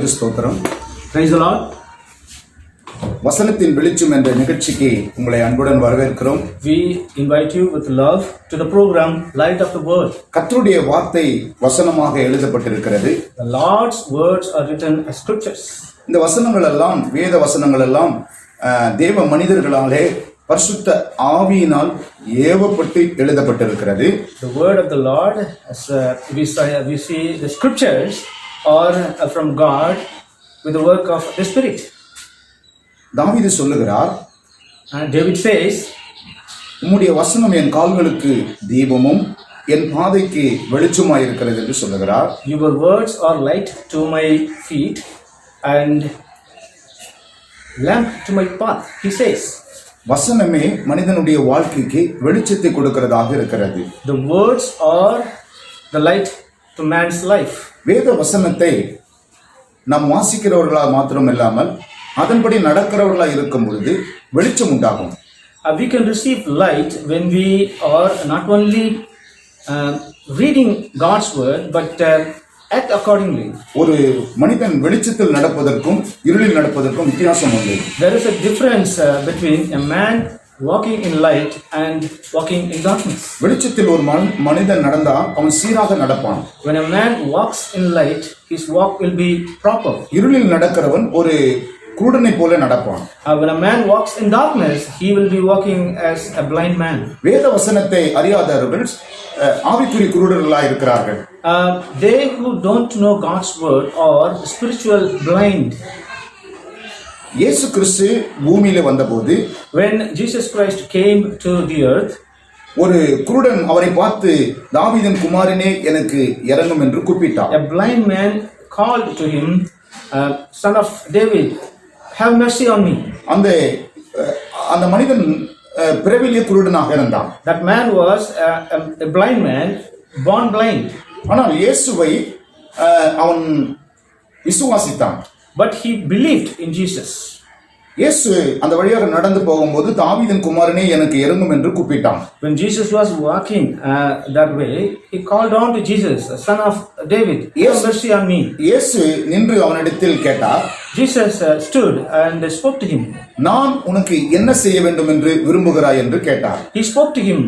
கர்த்தருக்கு ஸ்தோத்திரம். Praise the Lord. வசனத்தின் வெளிச்சம் என்ற நிகழ்ச்சிக்கு உங்களை அன்புடன் வரவேற்கிறோம். We invite you with love to the program Light of the Word. கர்த்தருடைய வார்த்தை வசனமாக எழுதப்பட்டிருக்கிறது. The Lord's words are written as scriptures. இந்த வசனங்கள் எல்லாம் வேத வசனங்கள் எல்லாம் தேவ மனிதர்களாலே பரிசுத்த ஆவியினால் ஏவப்பட்டு எழுதப்பட்டிருக்கிறது. The word of the Lord, as we see the scriptures are from God with the work of the Spirit. தாவீது சொல்லுகிறார், David says, உம்முடைய வசனம் என் கால்களுக்கு தீபமும் என் பாதைக்கு வெளிச்சமாய் இருக்கிறது என்று சொல்லுகிறார். Your words are light to my feet and lamp to my path, he says. வசனமே மனிதனுடைய வாழ்க்கைக்கு வெளிச்சத்தை கொடுக்கிறதாக இருக்கிறது. The words are the light to man's life. வேத வசனத்தை நாம் வாசிக்கிறவர்களாக மாத்திரம் இல்லாமல் அதன்படி நடக்கிறவர்களாக இருக்கும் பொழுது வெளிச்சம் உண்டாகும். We can receive light when we are not only reading God's word but act accordingly. ஒரு மனிதன் வெளிச்சத்தில் நடப்பதற்கும் இருளில் நடப்பதற்கும் வித்தியாசம் உண்டு. There is a difference between a man walking in light and walking in darkness. வெளிச்சத்தில் ஒரு மனிதன் நடந்தால் அவன் சீராக நடப்பான். When a man walks in light, his walk will be proper. இருளில் நடக்கிறவன் ஒரு குருடனை போல நடப்பான். When a man walks in darkness, he will be walking as a blind man. வேத வசனத்தை அறியாதவர்கள் ஆவிக்குரிய குருடர்களாக இருக்கிறார்கள். They who don't know God's word are spiritual blind. இயேசு கிறிஸ்து பூமியில வந்தபோது, when Jesus Christ came to the earth, ஒரு குருடன் அவரை பார்த்து தாவீதின் குமாரனே எனக்கு இரங்கும் என்று கூப்பிட்டார். A blind man called to him, son of David, have mercy on me. அந்த மனிதன் பிறவிலே குருடனாக இருந்தான். That man was a blind man, born blind. ஆனால் இயேசுவை அவன் விசுவாசித்தான். But he believed in Jesus. இயேசு அந்த வழியாக நடந்து போகும்போது தாவீதின் குமாரனே எனக்கு இரங்கும் என்று கூப்பிட்டான். When Jesus was walking that way, he called on to Jesus, son of David, have mercy on me. இயேசு நின்று அவனிடத்தில் கேட்டார். Jesus stood and spoke to him. நான் உனக்கு என்ன செய்ய வேண்டும் என்று விரும்புகிறாய் என்று கேட்டார். He spoke to him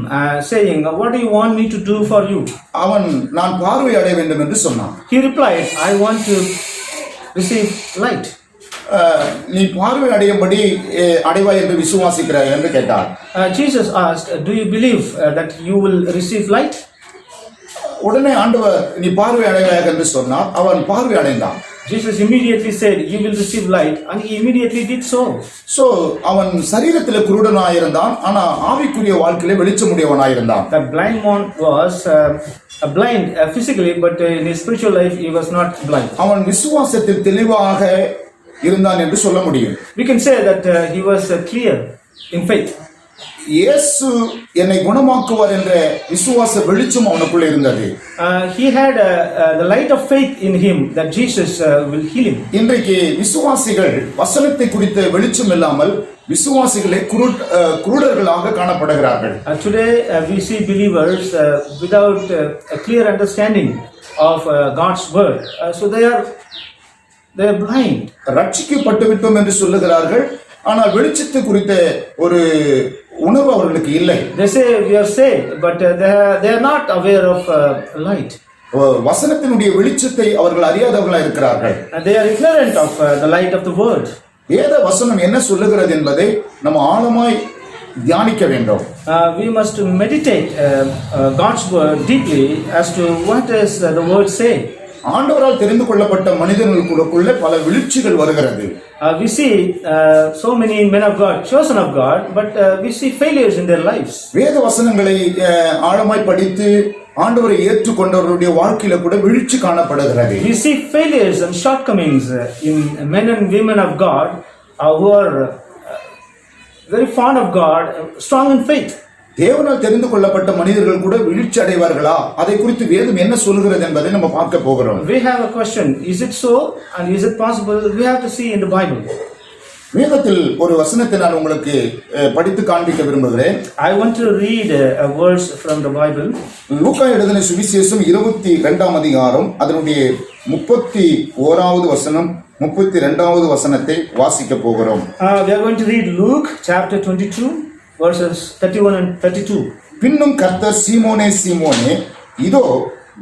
saying, what do you want me to do for you? அவன் நான் பார்வை அடைய வேண்டும் என்று சொன்னான். He replied, I want to receive light. நீ பார்வை அடையும்படி அடைவாய் என்று விசுவாசிக்கிறாய் என்று கேட்டார். Jesus asked, do you believe that you will receive light? உடனே ஆண்டவர் நீ பார்வை அடைவாய் என்று சொன்னார். அவன் பார்வை அடைந்தான். Jesus immediately said, you will receive light, and he immediately did so. So அவன் சரீரத்திலே குருடனாய் இருந்தான், ஆனா ஆவிக்குரிய வாழ்க்கையிலே வெளிச்சமுடையவனாய் இருந்தான். The blind man was blind physically, but in his spiritual life he was not blind. அவன் விசுவாசத்தில் தெளிவாக இருந்தான் என்று சொல்ல முடியும். We can say that he was clear in faith. இயேசு என்னை குணமாக்குவார் என்ற விசுவாச வெளிச்சம் அவனுக்குள்ள இருந்தது. He had the light of faith in him that Jesus will heal him. இன்றைக்கு விசுவாசிகள் வசனத்தை குறித்த வெளிச்சம் இல்லாமல் விசுவாசிகளே குருடர்களாக காணப்படுகிறார்கள். Today we see believers without a clear understanding of God's word. So they are blind. ரட்சிக்கப்பட்டு விட்டோம் என்று சொல்லுகிறார்கள், ஆனால் வெளிச்சத்தை குறித்த ஒரு உணர்வு அவர்களுக்கு இல்லை. They say we are saved, but they are not aware of light. வசனத்தினுடைய வெளிச்சத்தை அவர்கள் அறியாதவர்களாக இருக்கிறார்கள். They are ignorant of the light of the word. வேத வசனம் என்ன சொல்லுகிறது என்பதை நம்ம ஆழமாய் தியானிக்க வேண்டும். We must meditate God's word deeply as to what does the word say. ஆண்டவரால் தெரிந்து கொள்ளப்பட்ட மனிதர்களுக்குள்ள பல வீழ்ச்சிகள் வருகிறது. We see so many men of God, chosen of God, but we see failures in their lives. வேத வசனங்களை ஆழமாய் படித்து ஆண்டவரை ஏற்றுக்கொண்டவர்களுடைய வாழ்க்கையில கூட வீழ்ச்சி காணப்படுகிறது. We see failures and shortcomings in men and women of God who are very fond of God, strong in faith. தேவனால் தெரிந்து கொள்ளப்பட்ட மனிதர்கள் கூட வீழ்ச்சி அடைவார்களா? அதை குறித்து வேதம் என்ன சொல்கிறது என்பதை நம்ம பார்க்க போகிறோம். We have a question. Is it so? And is it possible? We have to see in the Bible. வேதத்தில் ஒரு வசனத்தை நான் உங்களுக்கு படித்து காண்பிக்க விரும்புகிறேன். I want to read a verse from the Bible. லூக்கா எழுதின சுவிசேஷம் 22ஆம் அதிகாரம் அதனுடைய 31வது வசனம் 32வது வசனத்தை வாசிக்க போகிறோம். We are going to read Luke chapter 22 verses 31 and 32. பின்னும் கர்த்தர் சீமோனே சீமோனே, இதோ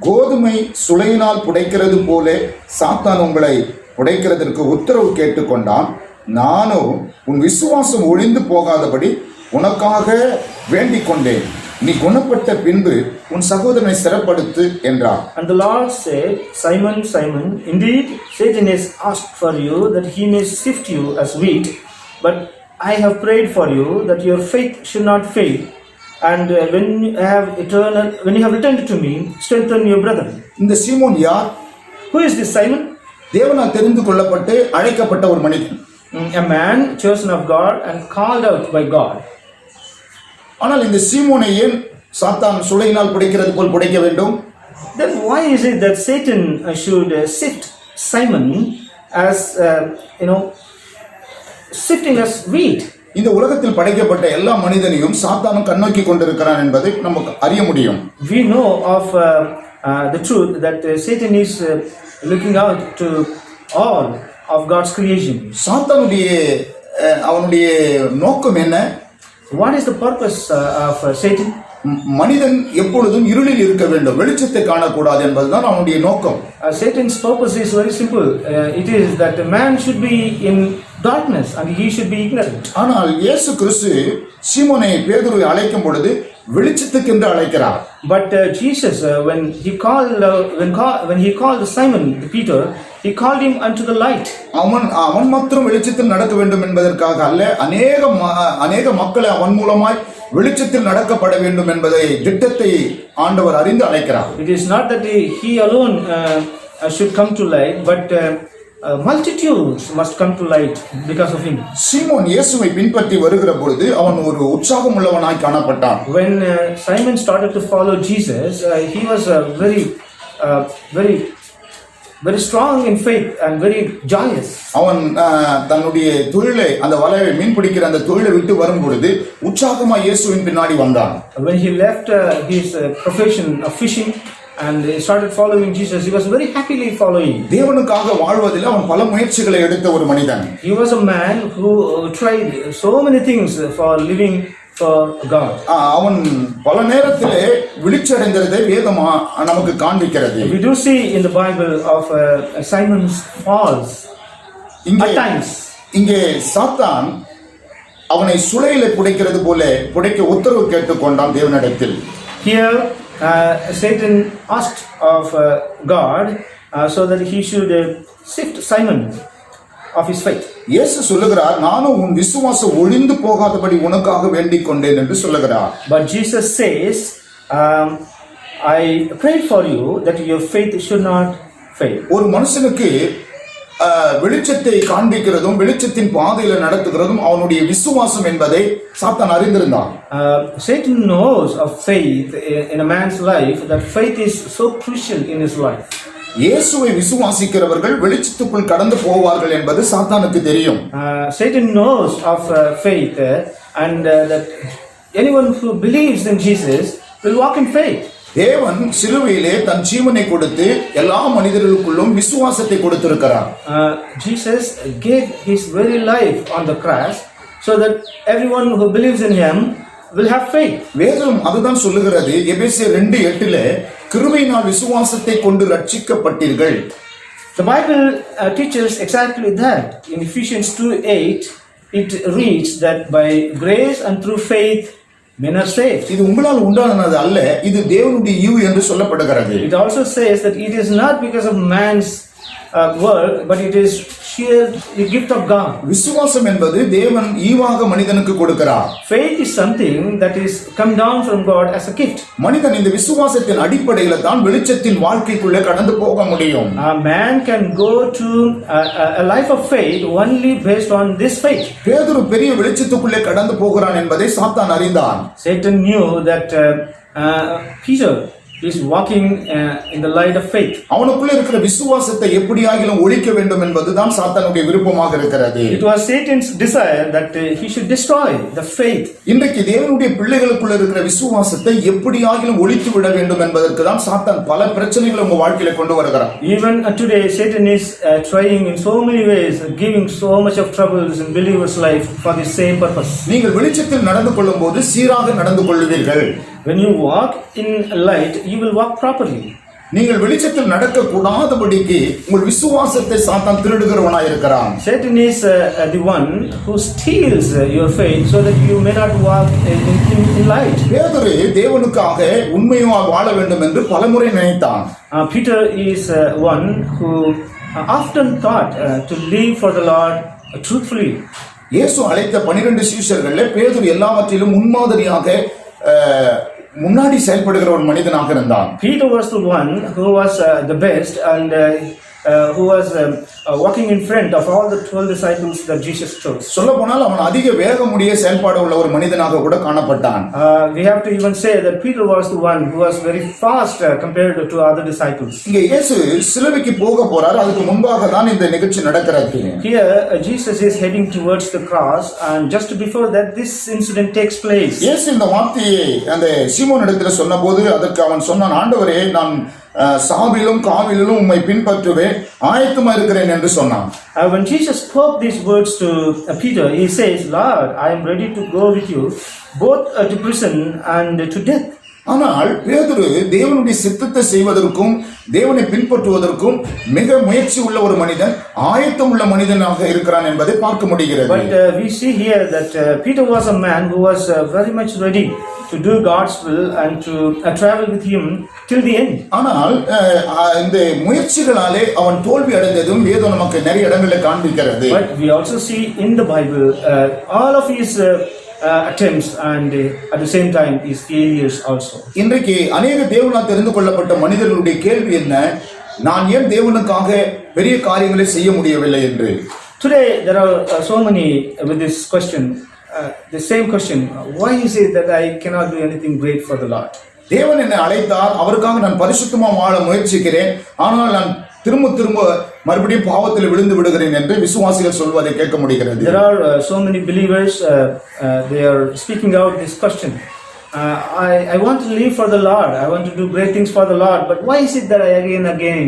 கோதுமை சுளையினால் புடைக்கிறது போல சாத்தான் உங்களை புடைக்கிறதற்கு உத்தரவு கேட்டுக்கொண்டான். நானோ உன் விசுவாசம் ஒழிந்து போகாதபடி உனக்காக வேண்டிக் கொண்டேன். நீ குணப்பட்ட பின்பு உன் சகோதரனை சிறப்படுத்து என்றார். And the Lord said, Simon, Simon, indeed Satan has asked for you that he may sift you as wheat, but I have prayed for you that your faith should not fail. And when you have returned to me, strengthen your brethren. இந்த சீமோன் யார்? Who is this Simon? தேவனால் தெரிந்து கொள்ளப்பட்டு அழைக்கப்பட்ட ஒரு மனிதன். A man chosen of God and called out by God. ஆனால் இந்த சீமோனை ஏன் சாத்தான் சுளையினால் புடைக்கிறது போல் புடைக்க வேண்டும்? Then why is it that Satan should sift Simon as sifting as wheat? இந்த உலகத்தில் படைக்கப்பட்ட எல்லா மனிதனையும் சாத்தானும் கண்ணோக்கி கொண்டிருக்கிறான் என்பதை நமக்கு அறிய முடியும். We know of the truth that Satan is looking out to all of God's creation. சாத்தானுடைய அவனுடைய நோக்கம் என்ன? What is the purpose of Satan? மனிதன் எப்பொழுதும் இருளில் இருக்க வேண்டும், வெளிச்சத்தை காணக்கூடாது என்பதுதான் அவனுடைய நோக்கம். Satan's purpose is very simple. It is that a man should be in darkness and he should be ignorant. ஆனால் இயேசு கிறிஸ்து சீமோனை பேதுருவை அழைக்கும் பொழுது வெளிச்சத்துக்கு என்று அழைக்கிறார். But Jesus, when he called Simon Peter, he called him unto the light. அவன் மாத்திரம் வெளிச்சத்தில் நடக்க வேண்டும் என்பதற்காக அல்ல, அநேக மக்களை அவன் மூலமாய் வெளிச்சத்தில் நடக்கப்பட வேண்டும் என்பதை திட்டத்தை ஆண்டவர் அறிந்து அழைக்கிறார். It is not that he alone should come to light, but multitudes must come to light because of him. சீமோன் இயேசுவை பின்பற்றி வருகிற பொழுது அவன் ஒரு உற்சாகம் உள்ளவனாய் காணப்பட்டான். When Simon started to follow Jesus, he was very strong in faith and very joyous. அவன் தன்னுடைய தொழிலை, அந்த வலையை மீன் பிடிக்கிற அந்த தொழிலை விட்டு வரும் பொழுது உற்சாகமா இயேசுவின் பின்னாடி வந்தான். When he left his profession of fishing and he started following Jesus, he was very happily following. தேவனுக்காக வாழ்வதில் அவன் பல முயற்சிகளை எடுத்த ஒரு மனிதன். He was a man who tried so many things for living for God. அவன் பல நேரத்திலே விழிச்சடைந்ததை வேதம் நமக்கு காண்பிக்கிறது. We do see in the Bible of Simon's falls at times. இங்கே சாத்தான் அவனை சுளையிலே புடைக்கிறது போல புடைக்க உத்தரவு கேட்டுக்கொண்டான் தேவனிடத்தில். Here Satan asked of God so that he should sift Simon of his faith. இயேசு சொல்லுகிறார், நானும் உன் விசுவாசம் ஒழிந்து போகாதபடி உனக்காக வேண்டிக் கொண்டேன் என்று சொல்லுகிறார். But Jesus says, I prayed for you that your faith should not fail. ஒரு மனுஷனுக்கு வெளிச்சத்தை காண்பிக்கிறதும் வெளிச்சத்தின் பாதையில நடத்துகிறதும் அவனுடைய விசுவாசம் என்பதை சாத்தான் அறிந்திருந்தான். Satan knows of faith in a man's life, that faith is so crucial in his life. இயேசுவை விசுவாசிக்கிறவர்கள் வெளிச்சத்துக்குள் கடந்து போவார்கள் என்பது சாத்தானுக்கு தெரியும். Satan knows of faith and that anyone who believes in Jesus will walk in faith. தேவன் சிலுவையிலே தன் ஜீவனை கொடுத்து எல்லா மனிதர்களுக்குள்ளும் விசுவாசத்தை கொடுத்திருக்கிறார். Jesus gave his very life on the cross so that everyone who believes in him will have faith. வேதம் அதுதான் சொல்லுகிறது. எபேசியர் 2:8 கிருபையினால் விசுவாசத்தை கொண்டு ரட்சிக்கப்பட்டீர்கள். The Bible teaches exactly that. In Ephesians 2:8 it reads that by grace and through faith men are saved. இது உங்களால் உண்டானது அல்ல, இது தேவனுடைய ஈவு என்று சொல்லப்படுகிறது. It also says that it is not because of man's work, but it is sheer the gift of God. விசுவாசம் என்பது தேவன் ஈவாக மனிதனுக்கு கொடுக்கிறார். Faith is something that is come down from God as a gift. மனிதன் இந்த விசுவாசத்தின் அடிப்படையில் தான் வெளிச்சத்தின் வாழ்க்கைக்குள்ளே கடந்து போக முடியும். A man can go to a life of faith only based on this faith. பேதுரு பெரிய வெளிச்சத்துக்குள்ளே கடந்து போகிறான் என்பதை சாத்தான் அறிந்தான். Satan knew that Peter He is walking in the light of faith. அவனுக்குள்ள இருக்கிற விசுவாசத்தை எப்படியாகிலும் ஒழிக்க வேண்டும் என்பதுதான் சாத்தானுடைய விருப்பமாக இருக்கிறது. It was Satan's desire that he should destroy the faith. இன்றைக்கு தேவனுடைய பிள்ளைகளுக்குள்ள இருக்கிற விசுவாசத்தை எப்படியாகிலும் ஒழித்து விட வேண்டும் என்பதற்கு தான் சாத்தான் பல பிரச்சனைகளை உங்க வாழ்க்கையில கொண்டு வருகிறான். Even today Satan is trying in so many ways, giving so much of troubles in believers' life for the same purpose. நீங்கள் வெளிச்சத்தில் நடந்து கொள்ளும்போது சீராக நடந்து கொள்வீர்கள். When you walk in light, you will walk properly. நீங்கள் வெளிச்சத்தில் நடக்க கூடாதபடிக்கு உங்கள் விசுவாசத்தை சாத்தான் திருடுகிறவனாய் இருக்கிறான். Satan is the one who steals your faith so that you may not walk in light. பேதுரு தேவனுக்காக உண்மையாக வாழ வேண்டும் என்று பலமுறை நினைத்தான். Peter is one who often thought to live for the Lord truthfully. இயேசு அழைத்த 12 சீஷர்கள்ல பேதுரு எல்லாவற்றிலும் முன்மாதிரியாக முன்னாடி செயல்படுகிற ஒரு மனிதனாக இருந்தான். Peter was the one who was the best and who was walking in front of all the 12 disciples that Jesus chose. சொல்லப்போனால் அவன் அதிக வேகமுடைய செயல்பாடு உள்ள ஒரு மனிதனாக கூட காணப்பட்டான். We have to even say that Peter was the one who was very fast compared to other disciples. இங்கே இயேசு சிலுவைக்கு போக போறார். அதுக்கு முன்பாக தான் இந்த நிகழ்ச்சி நடக்கிறது. Here Jesus is heading towards the cross and just before that this incident takes place. இயேசு இந்த வார்த்தையை அந்த சீமோன் இடத்துல சொன்னபோது அதற்கு அவன் சொன்னான், ஆண்டவரே நான் சாவிலும் காவிலும் உம்மை பின்பற்றுவேன், ஆயத்தமா இருக்கிறேன் என்று சொன்னான். When Jesus spoke these words to Peter, he says, Lord, I am ready to go with you both to prison and to death. ஆனால் பேதுரு தேவனுடைய சித்தத்தை செய்வதற்கும் தேவனை பின்பற்றுவதற்கும் மிக முயற்சி உள்ள ஒரு மனிதன், ஆயத்தம் உள்ள மனிதனாக இருக்கிறான் என்பதை பார்க்க முடிகிறது. But we see here that Peter was a man who was very much ready to do God's will and to travel with him till the end. ஆனால் இந்த முயற்சிகளாலே அவன் தோல்வி அடைந்ததும் வேதம் நமக்கு நிறைய இடங்களில் காண்பிக்கிறது. But we also see in the Bible all of his attempts and at the same time his failures also. இன்றைக்கு अनेक தேவனால் தெரிந்து கொள்ளப்பட்ட மனிதர்களுடைய கேள்வி என்ன, நான் ஏன் தேவனுக்காக பெரிய காரியங்களை செய்ய முடியவில்லை என்று. Today there are so many with this question, the same question, why is it that I cannot do anything great for the Lord? தேவன் என்னை அழைத்தார், அவருக்காக நான் பரிசுத்தமா வாழ முயற்சிக்கிறேன், ஆனால் நான் திரும்ப மறுபடியும் பாவத்தில் விழுந்து விடுகிறேன் என்று விசுவாசிகள் சொல்வதை கேட்க முடிகிறது. There are so many believers they are speaking out this question. I want to live for the Lord, I want to do great things for the Lord, but why is it that again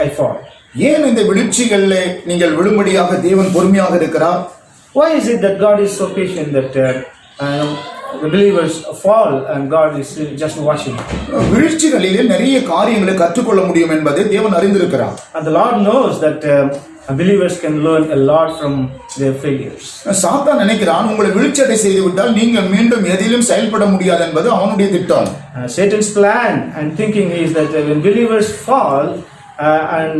I fall? ஏன் இந்த விழுச்சிகளிலே நீங்கள் விழும்படியாக தேவன் பொறுமையாக இருக்கிறார்? Why is it that God is so patient that the believers fall and God is just watching? விழுச்சிகளிலே நிறைய காரியங்களை கற்றுக்கொள்ள முடியும் என்பதை தேவன் அறிந்திருக்கிறார். And the Lord knows that believers can learn a lot from their failures. சாத்தான் நினைக்கிறான் உங்களை வீழ்ச்சியடை செய்து விட்டால் நீங்கள் மீண்டும் எதிலும் செயல்பட முடியாது என்பது அவனுடைய திட்டம். Satan's plan and thinking is that when believers fall and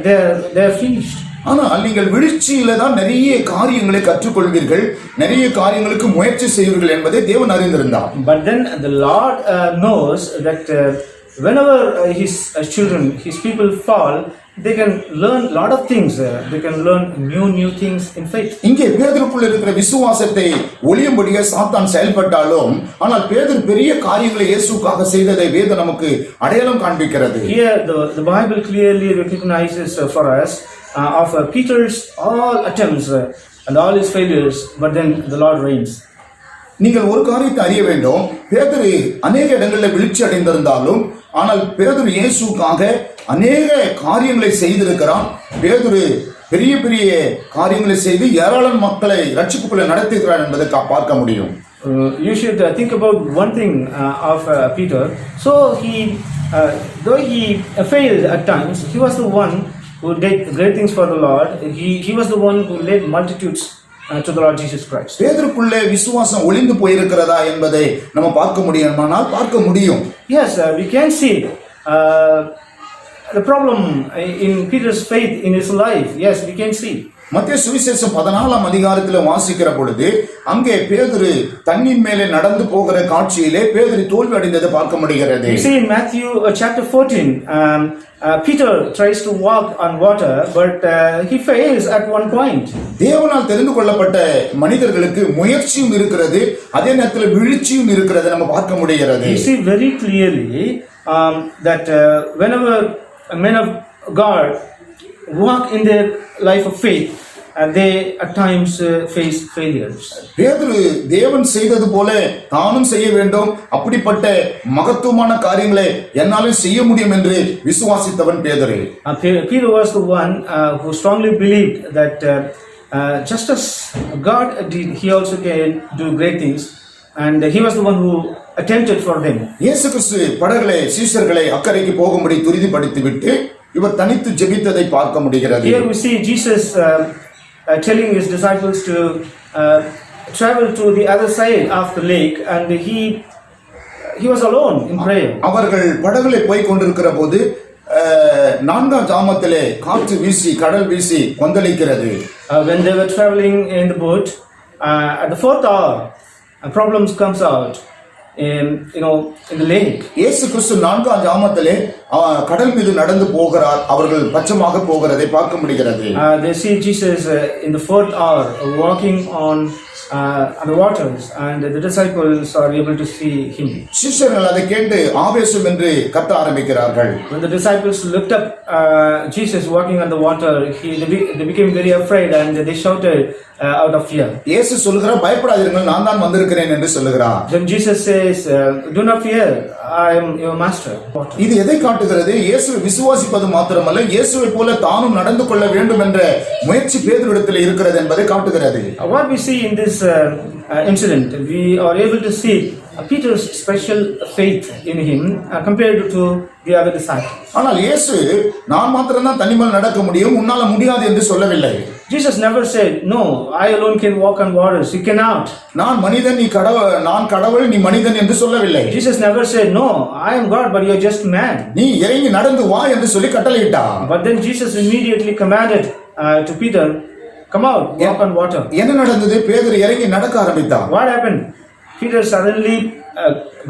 they are finished. ஆனால் நீங்கள் வீழ்ச்சியில தான் நிறைய காரியங்களை கற்றுக்கொள்வீர்கள், நிறைய காரியங்களுக்கு முயற்சி செய்வீர்கள் என்பதை தேவன் அறிந்திருந்தார். But then the Lord knows that whenever his children, his people fall, they can learn a lot of things. They can learn new things in faith. இங்கே பேதுருக்குள்ள இருக்கிற விசுவாசத்தை ஒளியும்படியே சாத்தான் செயல்பட்டாலும் ஆனால் பேதுரு பெரிய காரியங்களை இயேசுவுக்காக செய்ததை வேதம் நமக்கு அடையாளம் காண்பிக்கிறது. Here the Bible clearly recognizes for us of Peter's all attempts and all his failures, but then the Lord reigns. நீங்கள் ஒரு காரியத்தை அறிய வேண்டும், பேதுரு அநேக இடங்களில் வீழ்ச்சி அடைந்திருந்தாலும் ஆனால் பேதுரு இயேசுவுக்காக அநேக காரியங்களை செய்திருக்கிறான். பேதுரு பெரிய பெரிய காரியங்களை செய்து ஏராளமான மக்களை ரட்சிப்புக்குள்ள நடத்துகிறார் என்பதை பார்க்க முடியும். You should think about one thing of Peter. So he though he failed at times, he was the one who did great things for the Lord. He was the one who led multitudes to the Lord Jesus Christ. பேதுருக்குள்ளே விசுவாசம் ஒளிந்து போயிருக்கிறதா என்பதை நம்ம பார்க்க முடியுமானால் பார்க்க முடியும். Yes, we can see the problem in Peter's faith in his life. Yes, we can see. மத்திய சுவிசேஷம் 14ஆம் அதிகாரத்தில் வாசிக்கிற பொழுது அங்கே பேதுரு தண்ணீர் மேலே நடந்து போகிற காட்சியிலே பேதுரு தோல்வி அடைந்ததை பார்க்க முடிகிறது. You see in Matthew chapter 14, Peter tries to walk on water, but he fails at one point. தேவனால் தெரிந்து கொள்ளப்பட்ட மனிதர்களுக்கு முயற்சியும் இருக்கிறது, அதே நேரத்தில் வீழ்ச்சியும் இருக்கிறது நம்ம பார்க்க முடிகிறது. You see very clearly that whenever men of God walk in their life of faith, they at times face failures. பேதுரு தேவன் செய்தது போல தானும் செய்ய வேண்டும், அப்படிப்பட்ட மகத்துவமான காரியங்களை என்னாலும் செய்ய முடியும் என்று விசுவாசித்தவன் பேதுரு. Peter was the one who strongly believed that just as God did, he also can do great things, and he was the one who attempted for them. இயேசு கிறிஸ்து படகளை சீஷர்களை அக்கறைக்கு போகும்படி துரிதப்படுத்தி விட்டு இவர் தனித்து ஜெபித்ததை பார்க்க முடிகிறது. Here we see Jesus telling his disciples to travel to the other side of the lake, and he was alone in prayer. அவர்கள் படகுல போய் கொண்டிருக்கிற போது நான்காம் ஜாமத்திலே காற்று வீசி கடல் வீசி கொந்தளிக்கிறது. When they were traveling in the boat, at the fourth hour, problems comes out in the lake. இயேசு கிறிஸ்து நான்காம் ஜாமத்திலே கடல் மீது நடந்து போகிறார். அவர்கள் பச்சமாக போகிறதை பார்க்க முடிகிறது. They see Jesus in the fourth hour walking on the waters, and the disciples are able to see him. சிஷ்யர்கள் அதை கேட்டு ஆவேசம் என்று கத்த ஆரம்பிக்கிறார்கள். When the disciples looked up Jesus walking on the water, they became very afraid, and they shouted out of fear. இயேசு சொல்கிறார், பயப்படாதீர்கள், நான் தான் வந்திருக்கிறேன் என்று சொல்கிறார். Then Jesus says, do not fear, I am your master. இது எதை காட்டுகிறது? இயேசுவை விசுவாசிப்பது மாத்திரமல்ல, இயேசுவை போல தானும் நடந்து கொள்ள வேண்டும் என்ற முயற்சி பேதுருவிடத்தில் இருக்கிறது என்பதை காட்டுகிறது. What we see in this incident, we are able to see Peter's special faith in him compared to the other disciples. ஆனால் இயேசு நான் மாத்திரம் தான் தனிமையில் நடக்க முடியும், உன்னால முடியாது என்று சொல்லவில்லை. Jesus never said, no, I alone can walk on waters, you cannot. நான் மனிதன், நீ கடவுள், நான் கடவுள், நீ மனிதன் என்று சொல்லவில்லை. Jesus never said, no, I am God, but you are just man. நீ இறங்கி நடந்து வா என்று சொல்லி கட்டளையிட்டார். But then Jesus immediately commanded to Peter, come out, walk on water. என்ன நடந்தது? பேதுரு இறங்கி நடக்க ஆரம்பித்தான். What happened? Peter suddenly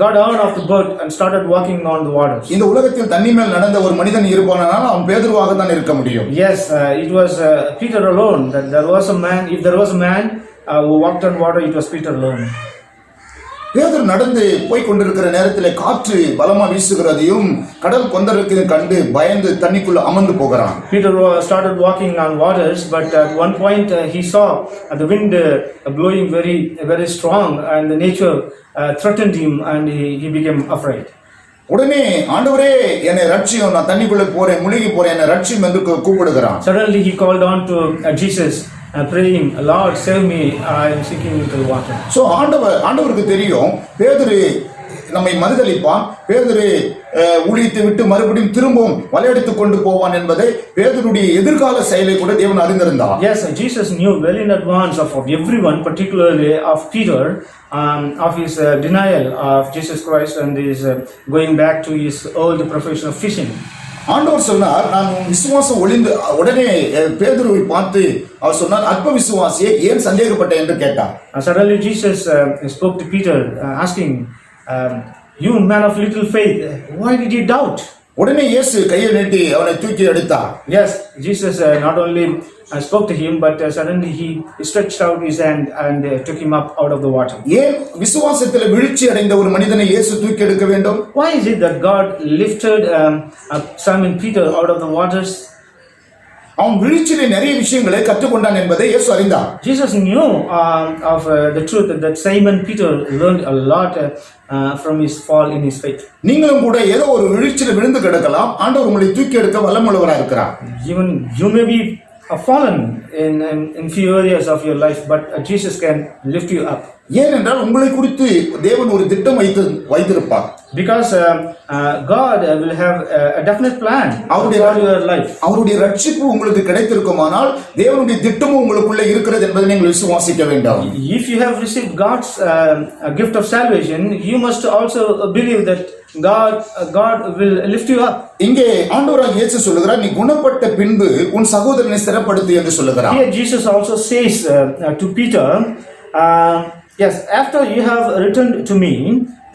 got out of the boat and started walking on the waters. இந்த உலகத்தில் தண்ணி மேல் நடந்த ஒரு மனிதன் இருப்பானால் அவன் பேதுருவாக தான் இருக்க முடியும். Yes, it was Peter alone. That there was a man. If there was a man who walked on water, it was Peter alone. பேதுரு நடந்து போய் கொண்டிருக்கிற நேரத்தில் காற்று பலமா வீசுகிறதையும் கடல் கொந்தளிக்கிறதையும் கண்டு பயந்து தண்ணிக்குள்ள அமர்ந்து போகிறான். Peter started walking on waters, but at one point he saw the wind blowing very, very strong, and the nature threatened him, and he became afraid. உடனே ஆண்டவரே என்னை ரட்சியும், நான் தண்ணிக்குள்ள போறேன், முழுகி போறேன், என்னை ரட்சியும் என்று கூப்பிடுகிறான். Suddenly he called on to Jesus, praying, Lord, save me, I am sinking into the water. So ஆண்டவருக்கு தெரியும் பேதுரு நம்மை மறுதலிப்பான், பேதுரு ஊழியத்தை விட்டு மறுபடியும் திரும்பவும் வலையடித்துக் கொண்டு போவான் என்பதை பேதுருடைய எதிர்கால செயலை கூட தேவன் அறிந்திருந்தார். Yes, Jesus knew well in advance of everyone, particularly of Peter, of his denial of Jesus Christ and his going back to his old profession of fishing. ஆண்டவர் சொன்னார், நான் விசுவாசம் ஒளிந்து உடனே பேதுருவை பார்த்து அவர் சொன்னார், அற்ப விசுவாசியே ஏன் சந்தேகப்பட்ட என்று கேட்டார். Suddenly Jesus spoke to Peter, asking, you man of little faith, why did you doubt? உடனே இயேசு கையை நீட்டி அவனை தூக்கி எடுத்தார். Yes, Jesus not only spoke to him, but suddenly he stretched out his hand and took him up out of the water. ஏன் விசுவாசத்தில் வீழ்ச்சி அடைந்த ஒரு மனிதனை இயேசு தூக்கி எடுக்க வேண்டும்? Why is it that God lifted Simon Peter out of the waters? அவன் வீழ்ச்சியிலே நிறைய விஷயங்களை கற்றுக்கொண்டான் என்பதை இயேசு அறிந்தார். Jesus knew of the truth that Simon Peter learned a lot from his fall in his faith. நீங்களும் கூட ஏதோ ஒரு வீழ்ச்சியில விழுந்து கிடக்கலாம், ஆண்டவர் உங்களை தூக்கி எடுக்க வல்லமுள்ளவராக இருக்கிறார். Even you may be fallen in few areas of your life, but Jesus can lift you up. ஏனென்றால் உங்களை குறித்து தேவன் ஒரு திட்டம் வைத்திருப்பார். Because God will have a definite plan for your life. அவருடைய ரட்சிப்பு உங்களுக்கு கிடைத்திருக்குமானால் தேவனுடைய திட்டமும் உங்களுக்குள்ள இருக்கிறது என்பதை நீங்கள் விசுவாசிக்க வேண்டும். If you have received God's gift of salvation, you must also believe that God will lift you up. இங்கே ஆண்டவராகிய இயேசு சொல்லுகிறார், நீ குணப்பட்ட பின்பு உன் சகோதரனை ஸ்திரப்படுத்து என்று சொல்லுகிறார். Here Jesus also says to Peter, yes, after you have returned to me,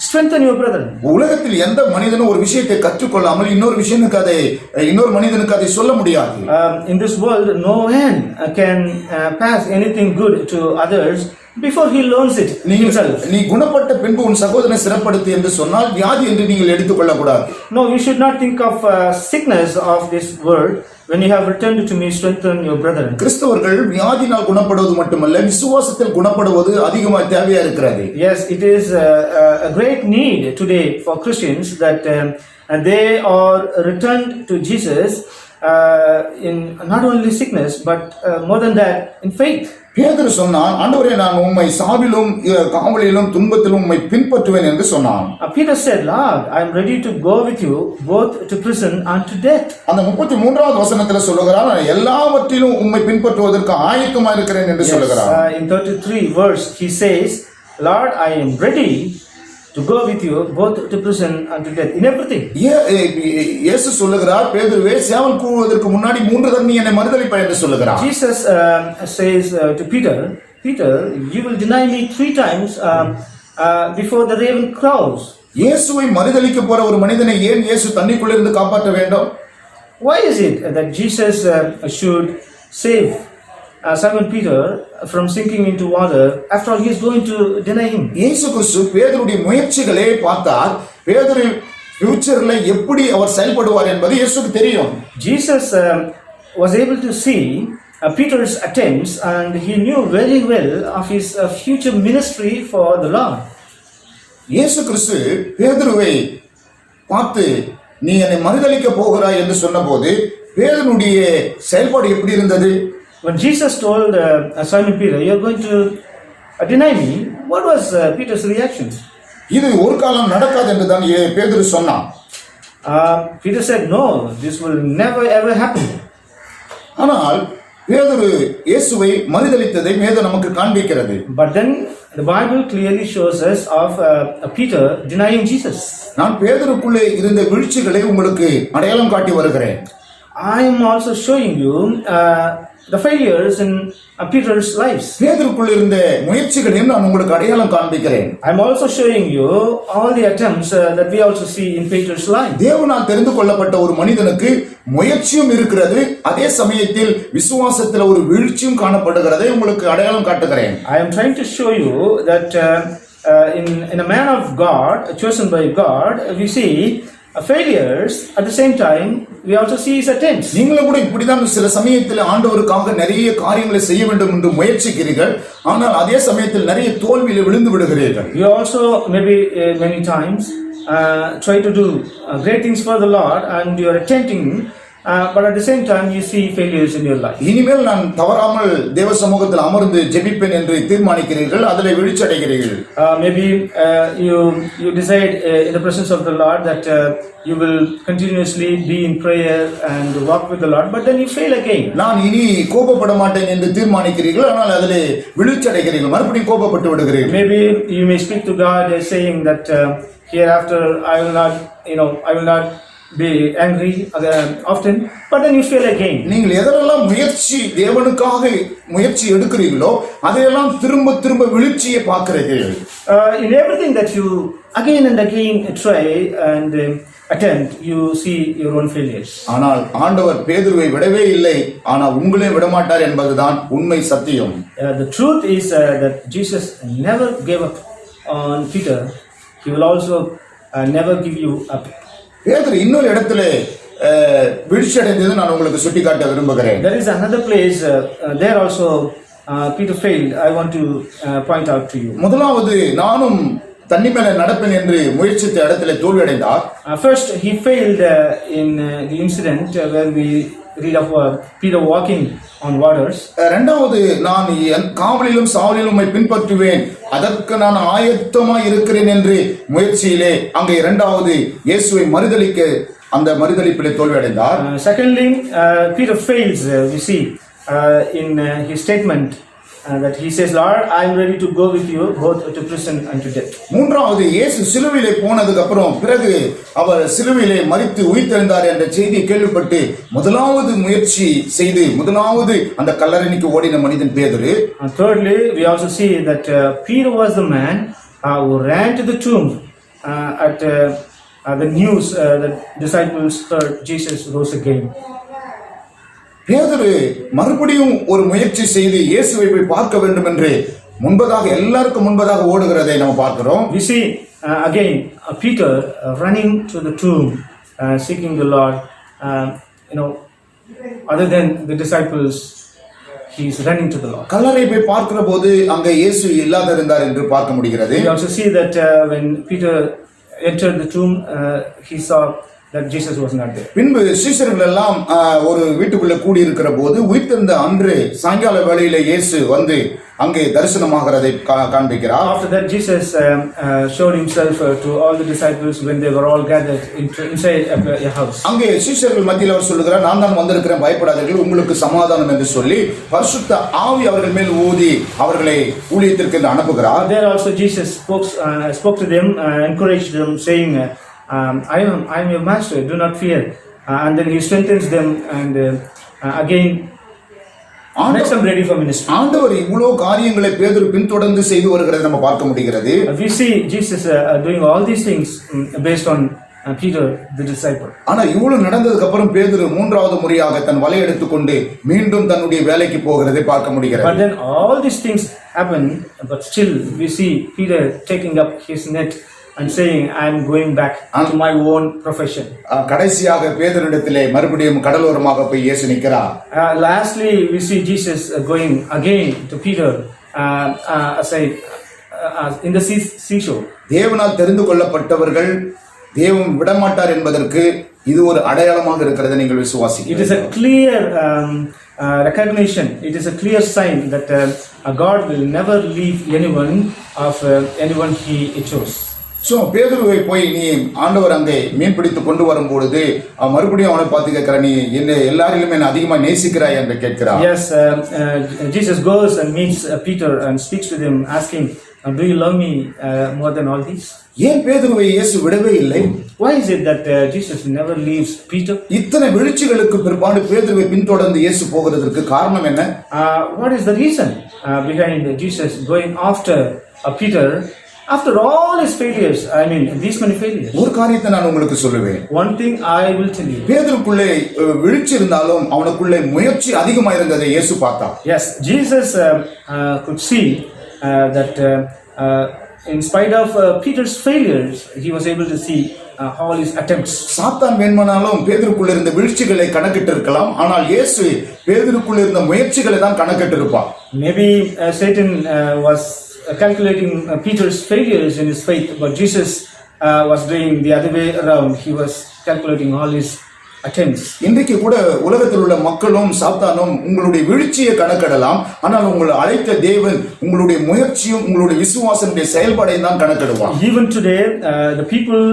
strengthen your brother. உலகத்தில் எந்த மனிதனும் ஒரு விஷயத்தை கற்றுக்கொள்ளாமல் இன்னொரு மனிதனுக்கு அதை சொல்ல முடியாது. In this world, no man can pass anything good to others before he learns it himself. நீ குணப்பட்ட பின்பு உன் சகோதரனை சிறப்படுத்து என்று சொன்னால் வியாதி என்று நீங்கள் எடுத்துக்கொள்ளக்கூடாது. No, you should not think of sickness of this world. When you have returned to me, strengthen your brethren. கிறிஸ்தவர்கள் வியாதினால் குணப்படுவது மட்டுமல்ல, விசுவாசத்தில் குணப்படுவது அதிகமாக தேவையா இருக்கிறது. Yes, it is a great need today for Christians that they are returned to Jesus in not only sickness but more than that in faith. பேதுரு சொன்னான், ஆண்டவரே நான் உம்மை சாவிலும் காவலிலும் துன்பத்திலும் உம்மை பின்பற்றுவேன் என்று சொன்னான். Peter said, Lord, I am ready to go with you both to prison and to death. அந்த 33வது வசனத்துல சொல்லுகிறார், எல்லாவற்றிலும் உம்மை பின்பற்றுவதற்கு ஆயத்தமா இருக்கிறேன் என்று சொல்லுகிறார். In 33 verse he says, Lord, I am ready to go with you both to prison and to death, in everything. இயேசு சொல்லுகிறார், பேதுருவே சேவல் கூவுவதற்கு முன்னாடி 3 தடவை நீ என்னை மறுதலிப்பாய் என்று சொல்லுகிறார். Jesus says to Peter, Peter, you will deny me 3 times before the raven crows. இயேசுவை மறுதலிக்க போற ஒரு மனிதனை ஏன் இயேசு தண்ணிக்குள்ள இருந்து காப்பாற்ற வேண்டும்? Why is it that Jesus should save Simon Peter from sinking into water after all he is going to deny him? இயேசு கிறிஸ்து பேதுருடைய முயற்சிகளை பார்த்தார். பேதுரு ஃபியூச்சர்ல எப்படி அவர் செயல்படுவார் என்பது இயேசுக்கு தெரியும். Jesus was able to see Peter's attempts and he knew very well of his future ministry for the Lord. இயேசு கிறிஸ்து பேதுருவை பார்த்து நீ என்னை மறுதலிக்க போகிறாய் என்று சொன்னபோது பேதுருடைய செயல்பாடு எப்படி இருந்தது? When Jesus told Simon Peter, you are going to deny me, what was Peter's reaction? இது ஒரு காலம் நடக்காது என்று தான் பேதுரு சொன்னான். Peter said, no, this will never ever happen. ஆனால் பேதுரு இயேசுவை மறுதலித்ததை வேதம் நமக்கு காண்பிக்கிறது. But then the Bible clearly shows us of Peter denying Jesus. நான் பேதுருக்குள்ளே இருந்த வீழ்ச்சிகளை உங்களுக்கு அடையாளம் காட்டி வருகிறேன். I am also showing you the failures in Peter's lives. பேதுருக்குள்ள இருந்த முயற்சிகளையும் நான் உங்களுக்கு அடையாளம் காண்பிக்கிறேன். I am also showing you all the attempts that we also see in Peter's life. தேவனால் தெரிந்து கொள்ளப்பட்ட ஒரு மனிதனுக்கு முயற்சியும் இருக்கிறது, அதே சமயத்தில் விசுவாசத்தில் ஒரு வீழ்ச்சியும் காணப்படுகிறதை உங்களுக்கு அடையாளம் காட்டுகிறேன். I am trying to show you that in a man of God, chosen by God, we see failures. At the same time, we also see his attempts. நீங்களும் கூட இப்படிதான் சில சமயத்தில் ஆண்டவருக்காக நிறைய காரியங்களை செய்ய வேண்டும் என்று முயற்சிக்கிறீர்கள், ஆனால் அதே சமயத்தில் நிறைய தோல்வியில் விழுந்து விடுகிறீர்கள். You also maybe many times try to do great things for the Lord and you are attempting, but at the same time you see failures in your life. இனிமேல் நான் தவறாமல் தேவ சமூகத்தில் அமர்ந்து ஜெபிப்பேன் என்று தீர்மானிக்கிறீர்கள், அதில் வீழ்ச்சி அடைகிறீர்கள். Maybe you decide in the presence of the Lord that you will continuously be in prayer and walk with the Lord, but then you fail again. நான் இனி கோபப்பட மாட்டேன் என்று தீர்மானிக்கிறீர்கள், ஆனால் அதில் வீழ்ச்சி அடைகிறீர்கள், மறுபடியும் கோபப்பட்டு விடுகிறீர்கள். Maybe you may speak to God saying that hereafter I will not be angry often, but then you fail again. நீங்கள் எதெல்லாம் முயற்சி தேவனுக்காக முயற்சி எடுக்கிறீர்களோ அதையெல்லாம் திரும்ப திரும்ப வீழ்ச்சியை பார்க்கிறீர்கள். In everything that you again and again try and attempt, you see your own failures. ஆனால் ஆண்டவர் பேதுருவை விடவே இல்லை, ஆனால் உங்களை விடமாட்டார் என்பதுதான் உண்மை சத்தியம். The truth is that Jesus never gave up on Peter. He will also never give you up. பேதுரு இன்னொரு இடத்துல வீழ்ச்சி அடைந்தது நான் உங்களுக்கு சுட்டிக்காட்ட விரும்புகிறேன். There is another place there also Peter failed. I want to point out to you. முதலாவது நானும் தண்ணி மேல நடப்பேன் என்று முயற்சித்த இடத்துல தோல்வி அடைந்தார். First he failed in the incident where we read of Peter walking on waters. இரண்டாவது நான் என் காவலிலும் சாவலிலும் உம்மை பின்பற்றுவேன், அதற்கு நான் ஆயத்தமாய் இருக்கிறேன் என்று முயற்சியிலே அங்கே இரண்டாவது இயேசுவை மறுதலிக்க அந்த மறுதலிப்பிலே தோல்வி அடைந்தார். Secondly, Peter fails, we see in his statement that he says, Lord, I am ready to go with you both to prison and to death. மூன்றாவது இயேசு சிலுவையிலே போனதுக்கு அப்புறம் பிறகு அவர் சிலுவையிலே மரித்து உயிர்த்தெழுந்தார் என்ற செய்தியை கேள்விப்பட்டு முதலாவது முயற்சி செய்து முதலாவது அந்த கல்லறைக்கு ஓடின மனிதன் பேதுரு. Thirdly, we also see that Peter was the man who ran to the tomb at the news that disciples heard Jesus rose again. பேதுரு மறுபடியும் ஒரு முயற்சி செய்து இயேசுவை போய் பார்க்க வேண்டும் என்று முன்பதாக எல்லாருக்கும் முன்பதாக ஓடுகிறதை நம்ம பார்க்கிறோம். We see again Peter running to the tomb, seeking the Lord. You know, other than the disciples, he is running to the Lord. கல்லறை போய் பார்க்கிற போது அங்கே இயேசு இல்லாதிருந்தார் என்று பார்க்க முடிகிறது. We also see that when Peter entered the tomb, he saw that Jesus was not there. பின்பு சீஷர்கள் எல்லாம் ஒரு வீட்டுக்குள்ள கூடி இருக்கிற போது உயிர்த்தெழுந்த அன்று சாயங்கால வேளையில இயேசு வந்து அங்கே தரிசனமாகிறதை காண்பிக்கிறார். After that, Jesus showed himself to all the disciples when they were all gathered inside a house. அங்கே சீஷர்கள் மத்தியில் அவர் சொல்லுகிறார், நான் தான் வந்திருக்கிறேன், பயப்படாதீர்கள், உங்களுக்கு சமாதானம் என்று சொல்லி பரிசுத்த ஆவி அவர்கள் மேல் ஊதி அவர்களை ஊழியத்திற்கு அனுப்புகிறார். There also Jesus spoke to them, encouraged them, saying, I am your master, do not fear. And then he strengthens them and again makes them ready for ministry. ஆண்டவர் இவ்வளவு காரியங்களை பேதுரு பின்தொடர்ந்து செய்து வருகிறதை நம்ம பார்க்க முடிகிறது. We see Jesus doing all these things based on Peter the disciple. ஆனா இவ்வளவு நடந்ததுக்கு அப்புறம் பேதுரு மூன்றாவது முறையாக தன் வலை எடுத்துக்கொண்டு மீண்டும் தன்னுடைய வேலைக்கு போகிறதை பார்க்க முடிகிறது. But then all these things happen, but still we see Peter taking up his net and saying, I am going back to my own profession. கடைசியாக பேதுருவிடத்திலே மறுபடியும் கடலோரமாக போய் இயேசு நிற்கிறார். Lastly, we see Jesus going again to Peter in the seashore. தேவனால் தெரிந்து கொள்ளப்பட்டவர்கள் தேவன் விடமாட்டார் என்பதற்கு இது ஒரு அடையாளமாக இருக்கிறது. நீங்கள் விசுவாசிக்கிறீர்கள். It is a clear recognition. It is a clear sign that God will never leave anyone he chose. So பேதுருவை போய் நீ ஆண்டவர் அங்கே மீன் பிடித்து கொண்டு வரும்பொழுது மறுபடியும் அவனை பார்த்து கேட்கிற, நீ என்ன எல்லாரிலுமே என்ன அதிகமாக நேசிக்கிறாய் என்று கேட்கிறார். Yes, Jesus goes and meets Peter and speaks to him, asking, do you love me more than all these? ஏன் பேதுருவை இயேசு விடவே இல்லை? Why is it that Jesus never leaves Peter? இத்தனை வீழ்ச்சிகளுக்கு பிற்பாடு பேதுருவை பின்தொடர்ந்து இயேசு போகிறதற்கு காரணம் என்ன? What is the reason behind Jesus going after Peter? After all his failures, I mean these many failures. ஒரு காரியத்தை நான் உங்களுக்கு சொல்லுவேன். One thing I will tell you. பேதுருக்குள்ளே வீழ்ச்சி இருந்தாலும் அவனுக்குள்ளே முயற்சி அதிகமாக இருந்ததை இயேசு பார்த்தார். Yes, Jesus could see that in spite of Peter's failures, he was able to see all his attempts. சாத்தான் வேண்டுமானாலும் பேதுருக்குள்ள இருந்த வீழ்ச்சிகளை கணக்கிட்டு இருக்கலாம், ஆனால் இயேசு பேதுருக்குள்ள இருந்த முயற்சிகளை தான் கணக்கிட்டு இருப்பார். Maybe Satan was calculating Peter's failures in his faith, but Jesus was doing the other way around. He was calculating all his attempts. இன்றைக்கு கூட உலகத்தில் உள்ள மக்களும் சாத்தானும் உங்களுடைய வீழ்ச்சியை கணக்கிடலாம், ஆனால் உங்களை அழைத்த தேவன் உங்களுடைய முயற்சியும் உங்களுடைய விசுவாசனுடைய செயல்பாடையும் தான் கணக்கிடுவார். Even today, the people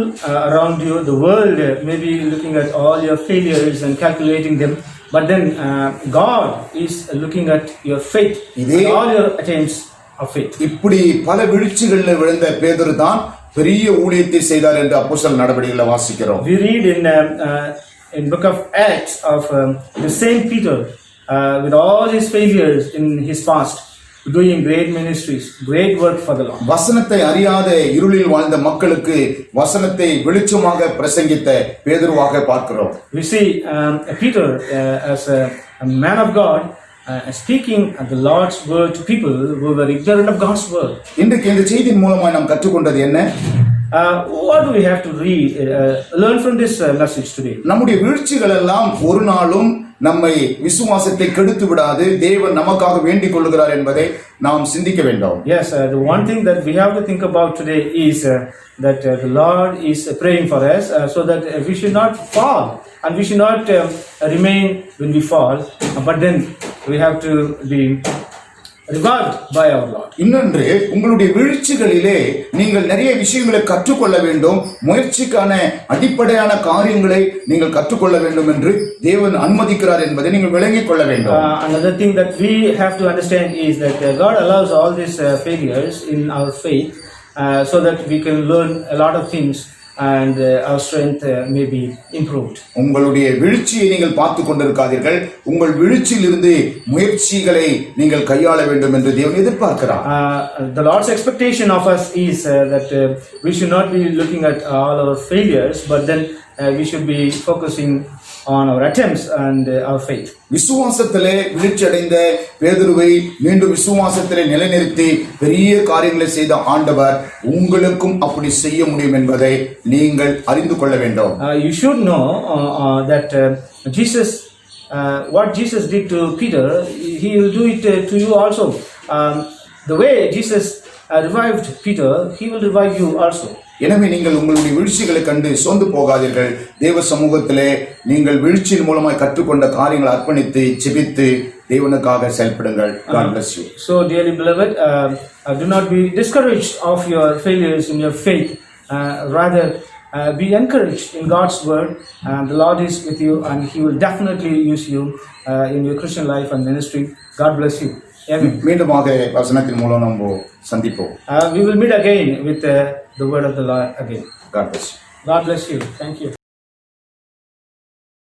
around you, the world, may be looking at all your failures and calculating them, but then God is looking at your faith and all your attempts. இப்படி பல வீழ்ச்சிகளில் விழுந்த பேதுரு தான் பெரிய ஊழியத்தை செய்தார் என்று அப்போஸ்தலர் நடவடிக்கைகளை வாசிக்கிறோம். We read in book of Acts of the same Peter with all his failures in his past, doing great ministries, great work for the Lord. வசனத்தை அறியாத இருளில் வாழ்ந்த மக்களுக்கு வசனத்தை வெளிச்சமாக பிரசங்கித்த பேதுருவாக பார்க்கிறோம். We see Peter as a man of God speaking the Lord's word to people who were ignorant of God's word. இன்றைக்கு இந்த செய்தியின் மூலமாக நாம் கற்றுக்கொண்டது என்ன? What do we have to learn from this message today? நம்முடைய வீழ்ச்சிகள் எல்லாம் ஒரு நாளும் நம்மை விசுவாசத்தை கெடுத்து விடாது. தேவன் நமக்காக வேண்டிக் கொள்கிறார் என்பதை நாம் சிந்திக்க வேண்டும். Yes, the one thing that we have to think about today is that the Lord is praying for us so that we should not fall and we should not remain when we fall, but then we have to be revived by our Lord. இன்னொன்று, உங்களுடைய வீழ்ச்சிகளிலே நீங்கள் நிறைய விஷயங்களை கற்றுக்கொள்ள வேண்டும். முயற்சிக்கான அடிப்படையான காரியங்களை நீங்கள் கற்றுக்கொள்ள வேண்டும் என்று தேவன் அனுமதிக்கிறார் என்பதை நீங்கள் விளங்கிக் கொள்ள வேண்டும். Another thing that we have to understand is that God allows all these failures in our faith so that we can learn a lot of things and our strength may be improved. உங்களுடைய வீழ்ச்சியை நீங்கள் பார்த்து கொண்டிருக்காதீர்கள், உங்கள் வீழ்ச்சியிலிருந்து முயற்சிகளை நீங்கள் கையாள வேண்டும் என்று தேவன் எதிர்பார்க்கிறார். The Lord's expectation of us is that we should not be looking at all our failures, but then we should be focusing on our attempts and our faith. விசுவாசத்திலே வீழ்ச்சி அடைந்த பேதுருவை மீண்டும் விசுவாசத்திலே நிலைநிறுத்தி பெரிய காரியங்களை செய்த ஆண்டவர் உங்களுக்கும் அப்படி செய்ய முடியும் என்பதை நீங்கள் அறிந்து கொள்ள வேண்டும். You should know that Jesus, what Jesus did to Peter, he will do it to you also. The way Jesus revived Peter, he will revive you also. எனவே நீங்கள் உங்களுடைய வீழ்ச்சிகளை கண்டு சோர்ந்து போகாதீர்கள். தேவ சமூகத்திலே நீங்கள் வீழ்ச்சியின் மூலமாய் கற்றுக்கொண்ட காரியங்களை அர்ப்பணித்து ஜெபித்து தேவனுக்காக செயல்படுங்கள். God bless you. So dearly beloved, do not be discouraged of your failures in your faith. Rather be encouraged in God's word, and the Lord is with you, and he will definitely use you in your Christian life and ministry. God bless you. Amen. மீண்டுமாக வசனத்தின் மூலம் நம்ம சந்திப்போம். We will meet again with the word of the Lord again. God bless you. God bless you. Thank you.